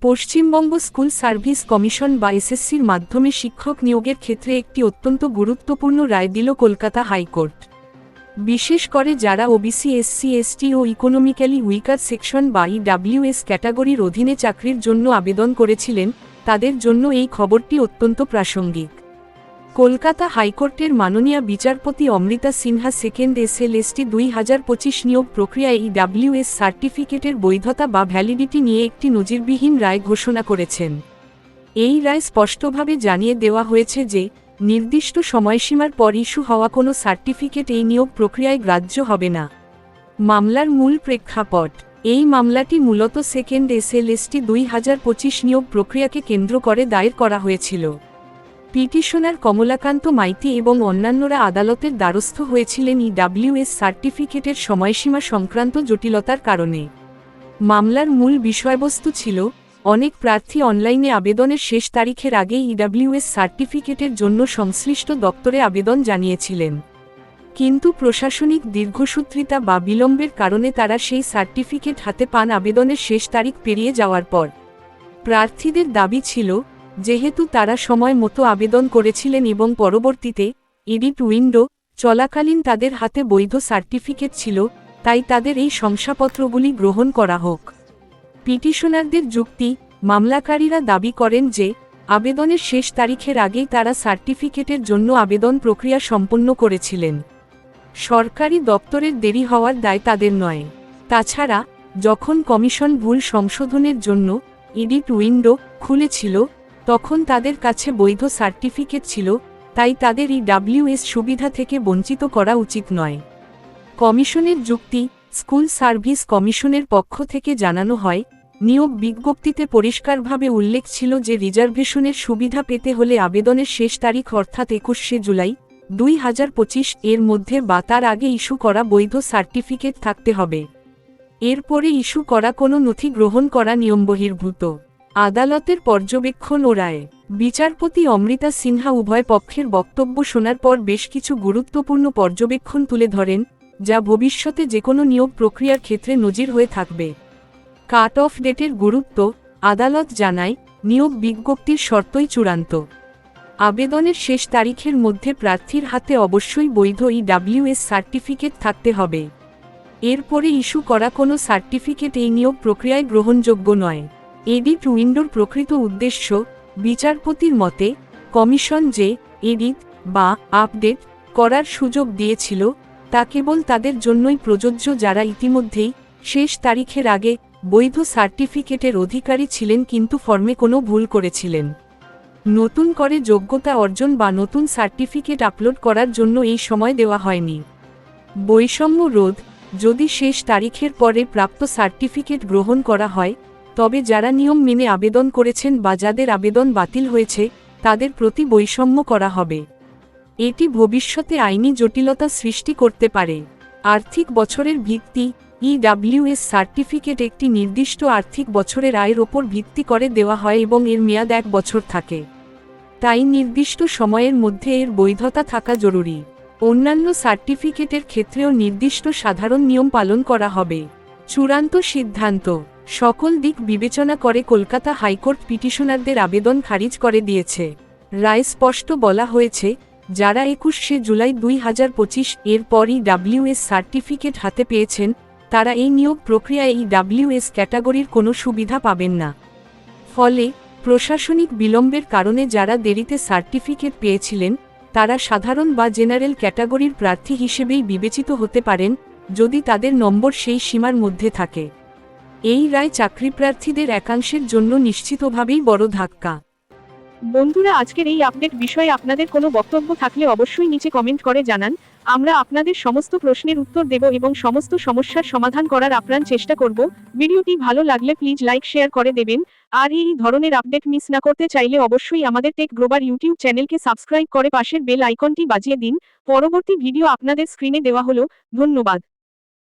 Paschimbanga school service commission বা এসএসসির মাধ্যমে শিক্ষক নিয়োগের ক্ষেত্রে একটি অত্যন্ত গুরুত্বপূর্ণ রায় দিল কলকাতা হাইকোর্ট। বিশেষ করে যারা ওবিসি, এসসি, এসটি ও ইকোনমিক্যালি উইকার সেকশন বা ইডব্লিউএস ক্যাটাগরির অধীনে চাকরির জন্য আবেদন করেছিলেন, তাদের জন্য এই খবরটি অত্যন্ত প্রাসঙ্গিক। কলকাতা হাইকোর্টের মাননীয় বিচারপতি অমৃতা সিনহা সেকেন্ড এসএলএসটি 2025 নিয়োগ প্রক্রিয়ায় ইডব্লিউএস সার্টিফিকেটের বৈধতা বা ভ্যালিডিটি নিয়ে একটি নজিরবিহীন রায় ঘোষণা করেছেন। এই রায় স্পষ্টভাবে জানিয়ে দেওয়া হয়েছে যে নির্দিষ্ট সময়সীমার পর ইস্যু হওয়া কোনো সার্টিফিকেট এই নিয়োগ প্রক্রিয়ায় গ্রাহ্য হবে না। মামলার মূল প্রেক্ষাপট: এই মামলাটি মূলত সেকেন্ড এসএলএসটি 2025 নিয়োগ প্রক্রিয়াকে কেন্দ্র করে দায়ের করা হয়েছিল। পিটিশনার কমলাকান্ত মাইতি এবং অন্যান্যরা আদালতের দ্বারস্থ হয়েছিলেন ইডব্লিউএস সার্টিফিকেটের সময়সীমা সংক্রান্ত জটিলতার কারণে। মামলার মূল বিষয়বস্তু ছিল, অনেক প্রার্থী অনলাইনে আবেদনের শেষ তারিখের আগেই ইডব্লিউএস সার্টিফিকেটের জন্য সংশ্লিষ্ট দপ্তরে আবেদন জানিয়েছিলেন, কিন্তু প্রশাসনিক দীর্ঘসূত্রিতা বা বিলম্বের কারণে তারা সেই সার্টিফিকেট হাতে পান আবেদনের শেষ তারিখ পেরিয়ে যাওয়ার পর। প্রার্থীদের দাবি ছিল, যেহেতু তারা সময় মতো আবেদন করেছিলেন এবং পরবর্তীতে এডিট উইন্ডো চলাকালীন তাদের হাতে বৈধ সার্টিফিকেট ছিল, তাই তাদের এই শংসাপত্রগুলি গ্রহণ করা হোক। পিটিশনারদের যুক্তি: মামলাকারীরা দাবি করেন যে আবেদনের শেষ তারিখের আগেই তারা সার্টিফিকেটের জন্য আবেদন প্রক্রিয়া সম্পন্ন করেছিলেন। সরকারি দপ্তরের দেরি হওয়ার দায় তাদের নয়। তাছাড়া যখন কমিশন ভুল সংশোধনের জন্য এডিট উইন্ডো খুলেছিল, তখন তাদের কাছে বৈধ সার্টিফিকেট ছিল, তাই তাদের ইডব্লিউএস সুবিধা থেকে বঞ্চিত করা উচিত নয়। কমিশনের যুক্তি: স্কুল সার্ভিস কমিশনের পক্ষ থেকে জানানো হয়, নিয়োগ বিজ্ঞপ্তিতে পরিষ্কারভাবে উল্লেখ ছিল যে রিজার্ভেশনের সুবিধা পেতে হলে আবেদনের শেষ তারিখ অর্থাৎ 21শে জুলাই 2025 এর মধ্যে বা তার আগে ইস্যু করা বৈধ সার্টিফিকেট থাকতে হবে। এরপরে ইস্যু করা কোনো নথি গ্রহণ করা নিয়মবহির্ভূত। আদালতের পর্যবেক্ষণ ও রায়: বিচারপতি অমৃতা সিনহা উভয় পক্ষের বক্তব্য শোনার পর বেশ কিছু গুরুত্বপূর্ণ পর্যবেক্ষণ তুলে ধরেন, যা ভবিষ্যতে যেকোনো নিয়োগ প্রক্রিয়ার ক্ষেত্রে নজির হয়ে থাকবে। কাট অফ ডেটের গুরুত্ব: আদালত জানায়, নিয়োগ বিজ্ঞপ্তির শর্তই চূড়ান্ত। আবেদনের শেষ তারিখের মধ্যে প্রার্থীর হাতে অবশ্যই বৈধ ইডব্লিউএস সার্টিফিকেট থাকতে হবে। এরপরে ইস্যু করা কোনো সার্টিফিকেট এই নিয়োগ প্রক্রিয়ায় গ্রহণযোগ্য নয়। এডিট উইন্ডোর প্রকৃত উদ্দেশ্য: বিচারপতির মতে, কমিশন যে এডিট বা আপডেট করার সুযোগ দিয়েছিল, তা কেবল তাদের জন্যই প্রযোজ্য যারা ইতিমধ্যেই শেষ তারিখের আগে বৈধ সার্টিফিকেটের অধিকারী ছিলেন কিন্তু ফর্মে কোনো ভুল করেছিলেন। নতুন করে যোগ্যতা অর্জন বা নতুন সার্টিফিকেট আপলোড করার জন্য এই সময় দেওয়া হয়নি। বৈষম্য রোধ: যদি শেষ তারিখের পরে প্রাপ্ত সার্টিফিকেট গ্রহণ করা হয়, তবে যারা নিয়ম মেনে আবেদন করেছেন বা যাদের আবেদন বাতিল হয়েছে, তাদের প্রতি বৈষম্য করা হবে। এটি ভবিষ্যতে আইনি জটিলতা সৃষ্টি করতে পারে। আর্থিক বছরের ভিত্তি: ইডব্লিউএস সার্টিফিকেট একটি নির্দিষ্ট আর্থিক বছরের আয়ের ওপর ভিত্তি করে দেওয়া হয় এবং এর মেয়াদ 1 বছর থাকে। তাই নির্দিষ্ট সময়ের মধ্যে এর বৈধতা থাকা জরুরি। অন্যান্য সার্টিফিকেটের ক্ষেত্রেও নির্দিষ্ট সাধারণ নিয়ম পালন করা হবে। চূড়ান্ত সিদ্ধান্ত: সকল দিক বিবেচনা করে কলকাতা হাইকোর্ট পিটিশনারদের আবেদন খারিজ করে দিয়েছে। রায় স্পষ্ট বলা হয়েছে, যারা 21শে জুলাই 2025 এর পর ইডব্লিউএস সার্টিফিকেট হাতে পেয়েছেন, তারা এই নিয়োগ প্রক্রিয়ায় ইডব্লিউএস ক্যাটাগরির কোনো সুবিধা পাবেন না। ফলে প্রশাসনিক বিলম্বের কারণে যারা দেরিতে সার্টিফিকেট পেয়েছিলেন, তারা সাধারণ বা জেনারেল ক্যাটাগরির প্রার্থী হিসেবেই বিবেচিত হতে পারেন, যদি তাদের নম্বর সেই সীমার মধ্যে থাকে। এই রায় চাকরিপ্রার্থীদের একাংশের জন্য নিশ্চিতভাবেই বড় ধাক্কা। বন্ধুরা, আজকের এই আপডেট বিষয়ে আপনাদের কোনো বক্তব্য থাকলে অবশ্যই নিচে কমেন্ট করে জানান। আমরা আপনাদের সমস্ত প্রশ্নের উত্তর দেব এবং সমস্ত সমস্যার সমাধান করার আপ্রাণ চেষ্টা করব। ভিডিওটি ভালো লাগলে প্লিজ লাইক শেয়ার করে দেবেন। আর এই ধরনের আপডেট মিস না করতে চাইলে অবশ্যই আমাদের টেক গ্লোবাল ইউটিউব চ্যানেলকে সাবস্ক্রাইব করে পাশের বেল আইকনটি বাজিয়ে দিন। পরবর্তী ভিডিও আপনাদের স্ক্রিনে দেওয়া হলো। ধন্যবাদ।